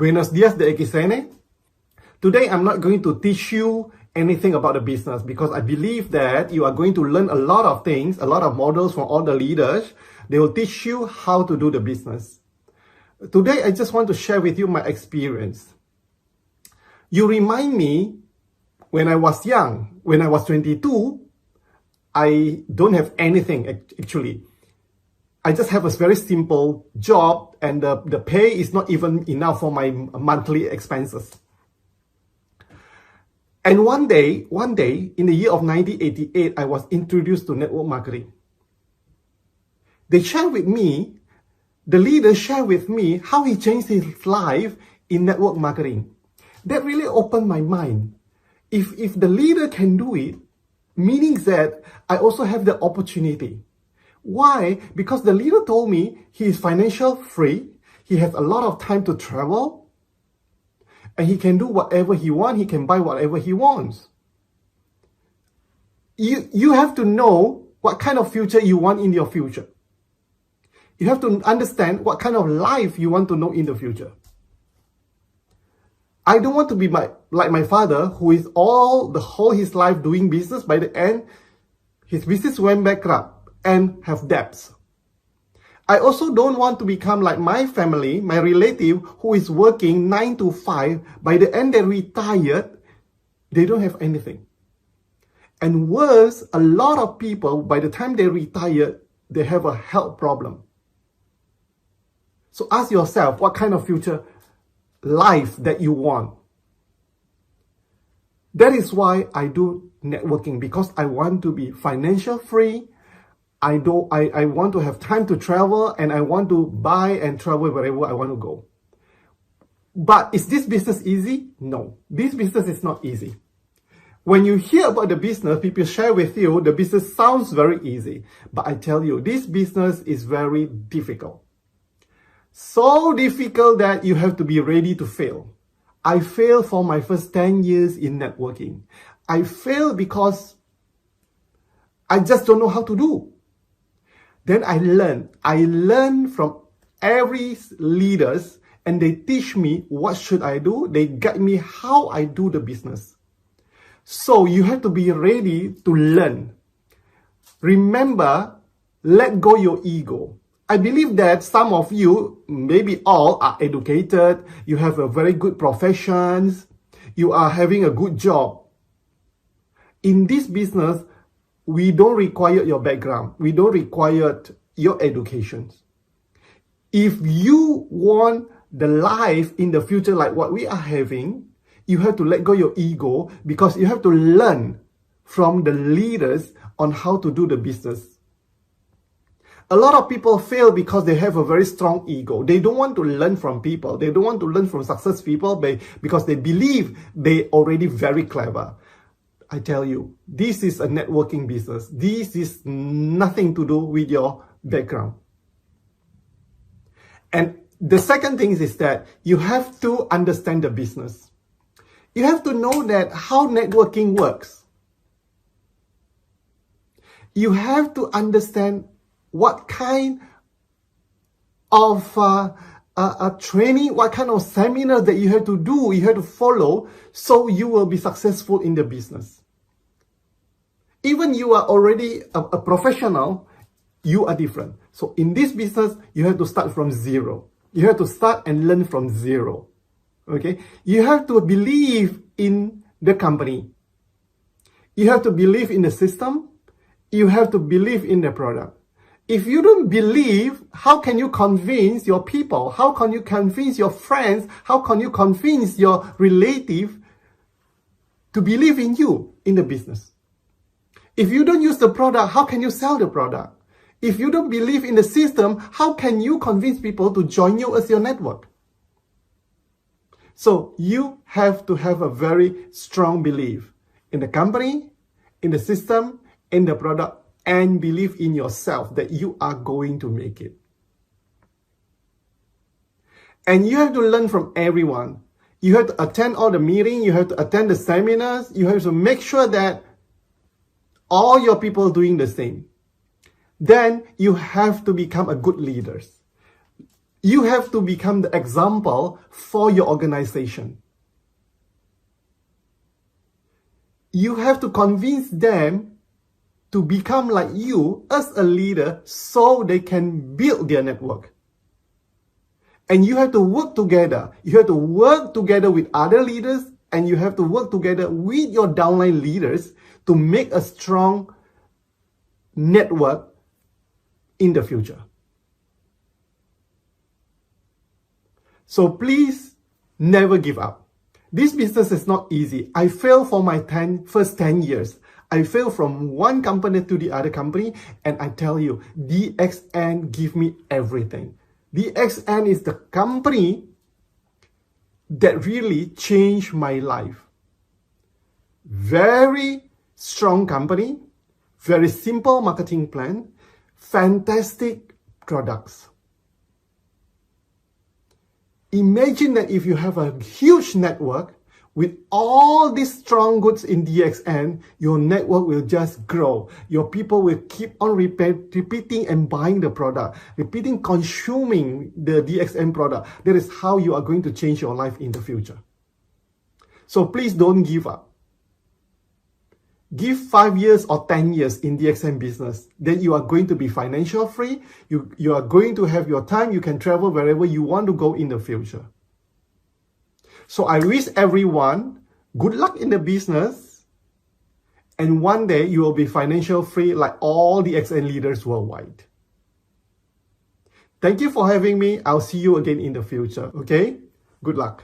Buenos días DXN. Today I'm not going to teach you anything about the business because I believe that you are going to learn a lot of things, a lot of models from all the leaders. They will teach you how to do the business. Today I just want to share with you my experience. You remind me when I was young, when I was 22, I don't have anything actually. I just have a very simple job and the pay is not even enough for my monthly expenses. And one day in the year of 1988, I was introduced to network marketing. They shared with me, the leader shared with me how he changed his life in network marketing. That really opened my mind. If the leader can do it, meaning that I also have the opportunity. Why? Because the leader told me he is financial free, he has a lot of time to travel, and he can do whatever he wants, he can buy whatever he wants. You have to know what kind of future you want in your future. You have to understand what kind of life you want to know in the future. I don't want to be like my father, who is the whole his life doing business. By the end, his business went bankrupt and have debts. I also don't want to become like my family, my relative, who is working 9 to 5. By the end they retired, they don't have anything. And worse, a lot of people, by the time they retire, they have a health problem. So ask yourself, what kind of future life that you want? That is why I do networking, because I want to be financial free. I want to have time to travel, and I want to buy and travel wherever I want to go. But is this business easy? No, this business is not easy. When you hear about the business, people share with you, the business sounds very easy. But I tell you, this business is very difficult. So difficult that you have to be ready to fail. I failed for my first 10 years in networking. I failed because I just don't know how to do. Then I learned from every leaders, and they teach me what should I do. They guide me how I do the business. So you have to be ready to learn. Remember, let go your ego. I believe that some of you, maybe all, are educated. You have a very good professions. You are having a good job. In this business, we don't require your background. We don't require your education. If you want the life in the future like what we are having, you have to let go your ego, because you have to learn from the leaders on how to do the business. A lot of people fail because they have a very strong ego. They don't want to learn from people. They don't want to learn from success people because they believe they already very clever. I tell you, this is a networking business. This is nothing to do with your background. And the second thing is that you have to understand the business. You have to know that how networking works. You have to understand what kind of training, what kind of seminar that you have to do, you have to follow, so you will be successful in the business. Even you are already a professional, you are different. So in this business, you have to start from zero. You have to start and learn from zero. Okay? You have to believe in the company. You have to believe in the system. You have to believe in the product. If you don't believe, how can you convince your people? How can you convince your friends? How can you convince your relative to believe in you in the business? If you don't use the product, how can you sell the product? If you don't believe in the system, how can you convince people to join you as your network? So you have to have a very strong belief in the company, in the system, in the product, and believe in yourself that you are going to make it. And you have to learn from everyone. You have to attend all the meetings, you have to attend the seminars, you have to make sure that all your people are doing the same. Then you have to become a good leader. You have to become the example for your organization. You have to convince them to become like you as a leader so they can build their network. And you have to work together. You have to work together with other leaders, and you have to work together with your downline leaders to make a strong network in the future. So please never give up. This business is not easy. I failed for my first 10 years. I failed from one company to the other company, and I tell you, DXN give me everything. DXN is the company that really changed my life. Very strong company, very simple marketing plan, fantastic products. Imagine that if you have a huge network with all these strong goods in DXN, your network will just grow. Your people will keep on repeating and buying the product, consuming the DXN product. That is how you are going to change your life in the future. So please don't give up. Give 5 years or 10 years in DXN business. Then you are going to be financial free. You are going to have your time. You can travel wherever you want to go in the future. So I wish everyone good luck in the business. And one day you will be financial free like all the DXN leaders worldwide. Thank you for having me. I'll see you again in the future. Okay? Good luck.